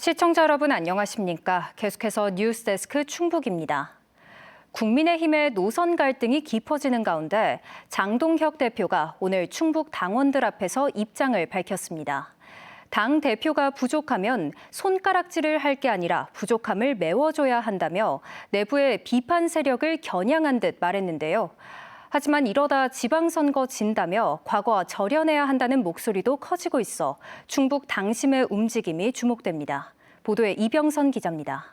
시청자 여러분 안녕하십니까? 계속해서 뉴스데스크 충북입니다. 국민의힘의 노선 갈등이 깊어지는 가운데 장동혁 대표가 오늘 충북 당원들 앞에서 입장을 밝혔습니다. 당 대표가 부족하면 손가락질을 할 게 아니라 부족함을 메워줘야 한다며 내부의 비판 세력을 겨냥한 듯 말했는데요. 하지만 이러다 지방선거 진다며 과거와 절연해야 한다는 목소리도 커지고 있어 충북 당심의 움직임이 주목됩니다. 보도에 이병선 기자입니다.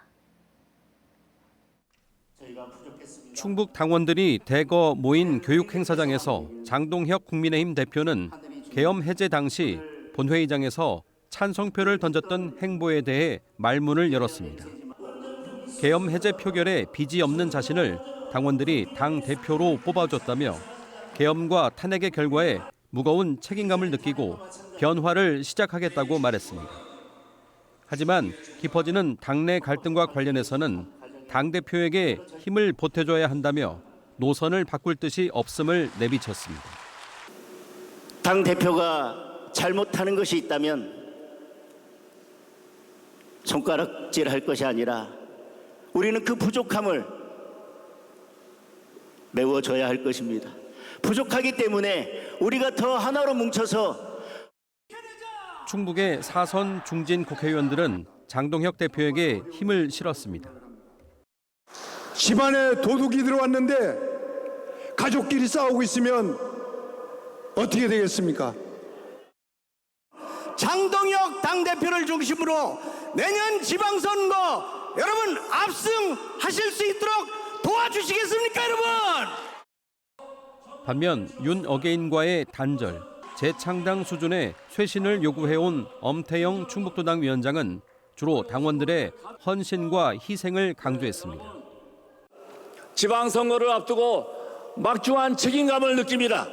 충북 당원들이 대거 모인 교육행사장에서 장동혁 국민의힘 대표는 계엄 해제 당시 본회의장에서 찬성표를 던졌던 행보에 대해 말문을 열었습니다. 계엄 해제 표결에 빚이 없는 자신을 당원들이 당 대표로 뽑아줬다며 계엄과 탄핵의 결과에 무거운 책임감을 느끼고 변화를 시작하겠다고 말했습니다. 하지만 깊어지는 당내 갈등과 관련해서는 당대표에게 힘을 보태줘야 한다며 노선을 바꿀 뜻이 없음을 내비쳤습니다. 당대표가 잘못하는 것이 있다면 손가락질할 것이 아니라 우리는 그 부족함을 메워줘야 할 것입니다. 부족하기 때문에 우리가 더 하나로 뭉쳐서 충북의 사선 중진 국회의원들은 장동혁 대표에게 힘을 실었습니다. 집안에 도둑이 들어왔는데 가족끼리 싸우고 있으면 어떻게 되겠습니까? 장동혁 당대표를 중심으로 내년 지방선거 여러분 압승하실 수 있도록 도와주시겠습니까, 여러분? 반면 윤 어게인과의 단절, 재창당 수준의 쇄신을 요구해온 엄태영 충북도당 위원장은 주로 당원들의 헌신과 희생을 강조했습니다. 지방선거를 앞두고 막중한 책임감을 느낍니다.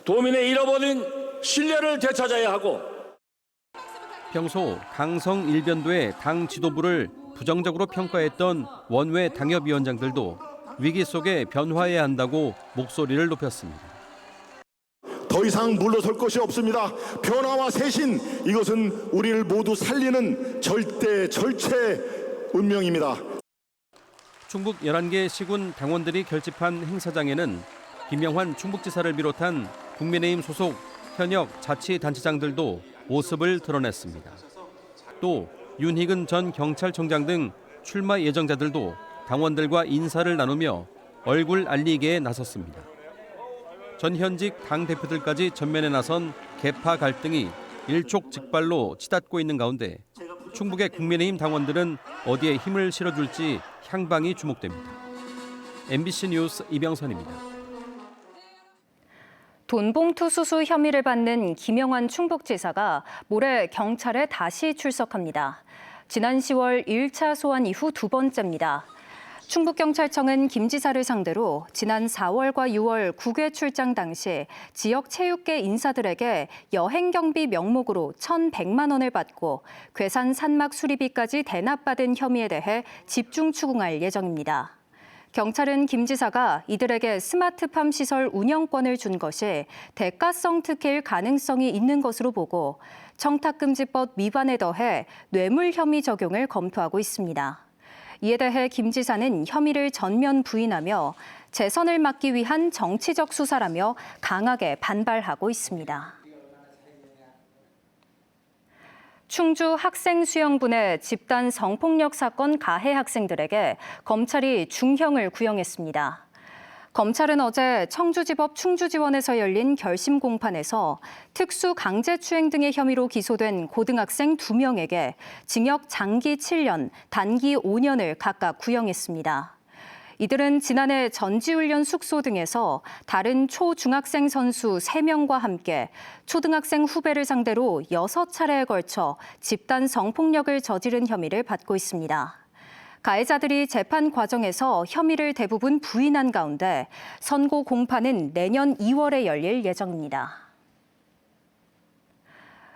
도민의 잃어버린 신뢰를 되찾아야 하고 평소 강성 일변도의 당 지도부를 부정적으로 평가했던 원외 당협위원장들도 위기 속에 변화해야 한다고 목소리를 높였습니다. 더 이상 물러설 것이 없습니다. 변화와 쇄신, 이것은 우리를 모두 살리는 절체 운명입니다. 충북 11개 시군 당원들이 결집한 행사장에는 김영환 충북지사를 비롯한 국민의힘 소속 현역 자치단체장들도 모습을 드러냈습니다. 또 윤희근 전 경찰청장 등 출마 예정자들도 당원들과 인사를 나누며 얼굴 알리기에 나섰습니다. 전현직 당대표들까지 전면에 나선 계파 갈등이 일촉즉발로 치닫고 있는 가운데 충북의 국민의힘 당원들은 어디에 힘을 실어줄지 향방이 주목됩니다. MBC 뉴스 이병선입니다. 돈봉투 수수 혐의를 받는 김영환 충북지사가 모레 경찰에 다시 출석합니다. 지난 10월 1차 소환 이후 두 번째입니다. 충북경찰청은 김 지사를 상대로 지난 4월과 6월 국외 출장 당시 지역 체육계 인사들에게 여행경비 명목으로 1,100만 원을 받고 괴산 산막 수리비까지 대납받은 혐의에 대해 집중 추궁할 예정입니다. 경찰은 김 지사가 이들에게 스마트팜 시설 운영권을 준 것이 대가성 특혜일 가능성이 있는 것으로 보고 청탁금지법 위반에 더해 뇌물 혐의 적용을 검토하고 있습니다. 이에 대해 김 지사는 혐의를 전면 부인하며 재선을 막기 위한 정치적 수사라며 강하게 반발하고 있습니다. 충주 학생수영부내 집단 성폭력 사건 가해 학생들에게 검찰이 중형을 구형했습니다. 검찰은 어제 청주지법 충주지원에서 열린 결심 공판에서 특수 강제추행 등의 혐의로 기소된 고등학생 2명에게 징역 장기 7년, 단기 5년을 각각 구형했습니다. 이들은 지난해 전지훈련 숙소 등에서 다른 초중학생 선수 3명과 함께 초등학생 후배를 상대로 6차례에 걸쳐 집단 성폭력을 저지른 혐의를 받고 있습니다. 가해자들이 재판 과정에서 혐의를 대부분 부인한 가운데 선고 공판은 내년 2월에 열릴 예정입니다.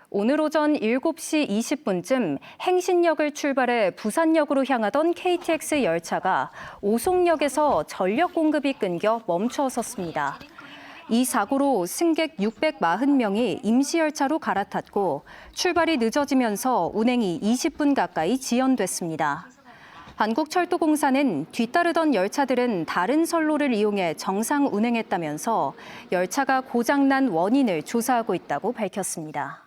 오늘 오전 7시 20분쯤 행신역을 출발해 부산역으로 향하던 KTX 열차가 오송역에서 전력 공급이 끊겨 멈춰 섰습니다. 이 사고로 승객 640명이 임시열차로 갈아탔고 출발이 늦어지면서 운행이 20분 가까이 지연됐습니다. 한국철도공사는 뒤따르던 열차들은 다른 선로를 이용해 정상 운행했다면서 열차가 고장난 원인을 조사하고 있다고 밝혔습니다.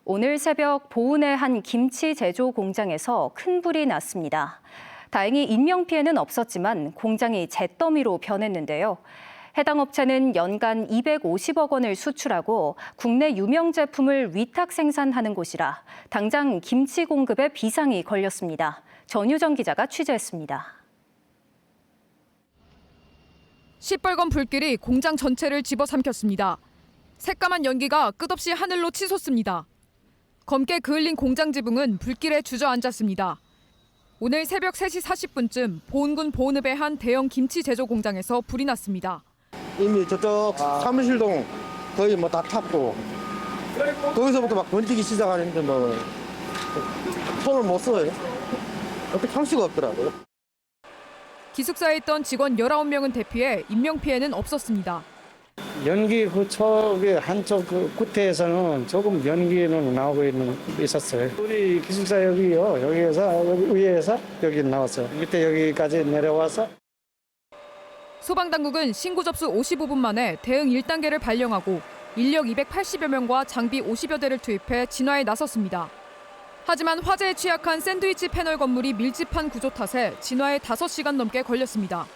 오늘 새벽 보은의 한 김치 제조 공장에서 큰 불이 났습니다. 다행히 인명피해는 없었지만 공장이 잿더미로 변했는데요. 해당 업체는 연간 250억 원을 수출하고 국내 유명 제품을 위탁 생산하는 곳이라 당장 김치 공급에 비상이 걸렸습니다. 전유정 기자가 취재했습니다. 시뻘건 불길이 공장 전체를 집어삼켰습니다. 새까만 연기가 끝없이 하늘로 치솟습니다. 검게 그을린 공장 지붕은 불길에 주저앉았습니다. 오늘 새벽 3시 40분쯤 보은군 보은읍의 한 대형 김치 제조 공장에서 불이 났습니다. 이미 저쪽 사무실동 거의 다 탔고 거기서부터 막 번지기 시작하는데 손을 못 써요. 어떻게 할 수가 없더라고요. 기숙사에 있던 직원 19명은 대피해 인명피해는 없었습니다. 연기 그 쪽의 한쪽 그 구태에서는 조금 연기는 나오고 있었어요. 우리 기숙사 여기요. 여기에서 여기 위에서 여기 나왔어요. 밑에 여기까지 내려와서. 소방당국은 신고 접수 55분 만에 대응 1단계를 발령하고 인력 280여 명과 장비 50여 대를 투입해 진화에 나섰습니다. 하지만 화재에 취약한 샌드위치 패널 건물이 밀집한 구조 탓에 진화에 5시간 넘게 걸렸습니다.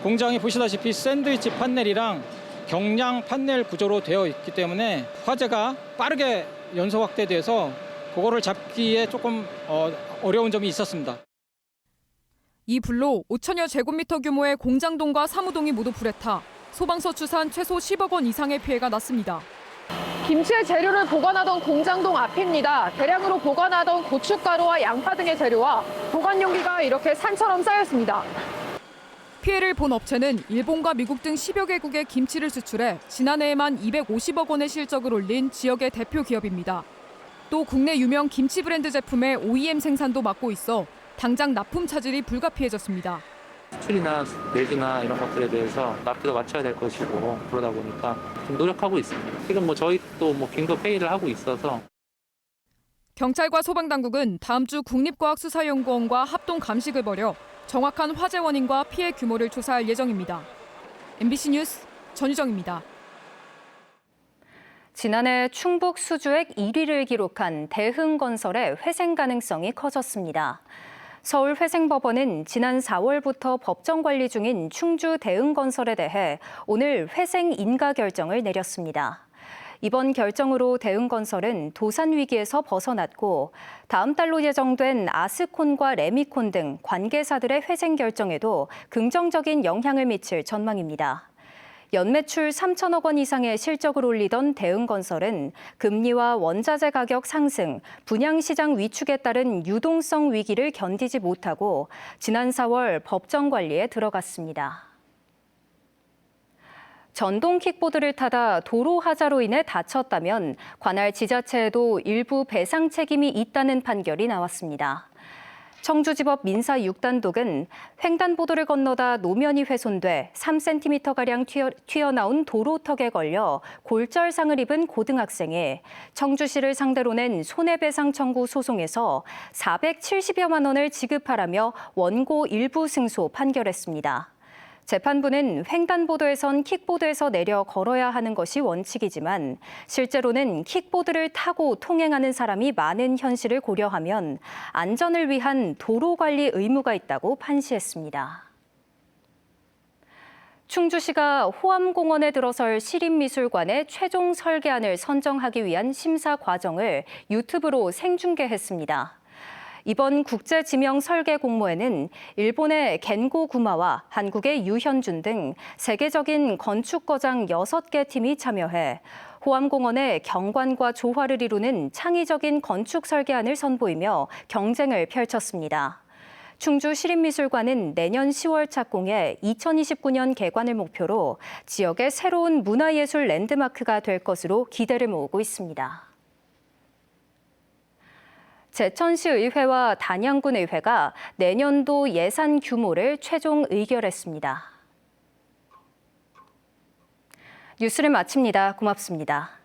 공장이 보시다시피 샌드위치 판넬이랑 경량 판넬 구조로 되어 있기 때문에 화재가 빠르게 연소 확대돼서 그거를 잡기에 조금 어려운 점이 있었습니다. 이 불로 5천여 제곱미터 규모의 공장동과 사무동이 모두 불에 타 소방서 추산 최소 10억 원 이상의 피해가 났습니다. 김치의 재료를 보관하던 공장동 앞입니다. 대량으로 보관하던 고춧가루와 양파 등의 재료와 보관 용기가 이렇게 산처럼 쌓였습니다. 피해를 본 업체는 일본과 미국 등 10여 개국에 김치를 수출해 지난해에만 250억 원의 실적을 올린 지역의 대표 기업입니다. 또 국내 유명 김치 브랜드 제품의 OEM 생산도 맡고 있어 당장 납품 차질이 불가피해졌습니다. 수출이나 내주나 이런 것들에 대해서 납기도 맞춰야 될 것이고 그러다 보니까 좀 노력하고 있습니다. 지금 저희도 긴급 회의를 하고 있어서. 경찰과 소방당국은 다음 주 국립과학수사연구원과 합동 감식을 벌여 정확한 화재 원인과 피해 규모를 조사할 예정입니다. MBC 뉴스 전유정입니다. 지난해 충북 수주액 1위를 기록한 대흥건설의 회생 가능성이 커졌습니다. 서울회생법원은 지난 4월부터 법정 관리 중인 충주 대흥건설에 대해 오늘 회생 인가 결정을 내렸습니다. 이번 결정으로 대흥건설은 도산 위기에서 벗어났고 다음 달로 예정된 아스콘과 레미콘 등 관계사들의 회생 결정에도 긍정적인 영향을 미칠 전망입니다. 연매출 3천억 원 이상의 실적을 올리던 대흥건설은 금리와 원자재 가격 상승, 분양시장 위축에 따른 유동성 위기를 견디지 못하고 지난 4월 법정 관리에 들어갔습니다. 전동 킥보드를 타다 도로 하자로 인해 다쳤다면 관할 지자체에도 일부 배상 책임이 있다는 판결이 나왔습니다. 청주지법 민사 6단독은 횡단보도를 건너다 노면이 훼손돼 3cm가량 튀어나온 도로턱에 걸려 골절상을 입은 고등학생이 청주시를 상대로 낸 손해배상 청구 소송에서 470여만 원을 지급하라며 원고 일부 승소 판결했습니다. 재판부는 횡단보도에선 킥보드에서 내려 걸어야 하는 것이 원칙이지만 실제로는 킥보드를 타고 통행하는 사람이 많은 현실을 고려하면 안전을 위한 도로 관리 의무가 있다고 판시했습니다. 충주시가 호암공원에 들어설 시립미술관의 최종 설계안을 선정하기 위한 심사 과정을 유튜브로 생중계했습니다. 이번 국제지명 설계 공모에는 일본의 겐고 구마와 한국의 유현준 등 세계적인 건축거장 6개 팀이 참여해 호암공원의 경관과 조화를 이루는 창의적인 건축 설계안을 선보이며 경쟁을 펼쳤습니다. 충주시립미술관은 내년 10월 착공해 2029년 개관을 목표로 지역의 새로운 문화예술 랜드마크가 될 것으로 기대를 모으고 있습니다. 제천시의회와 단양군의회가 내년도 예산 규모를 최종 의결했습니다. 뉴스를 마칩니다. 고맙습니다.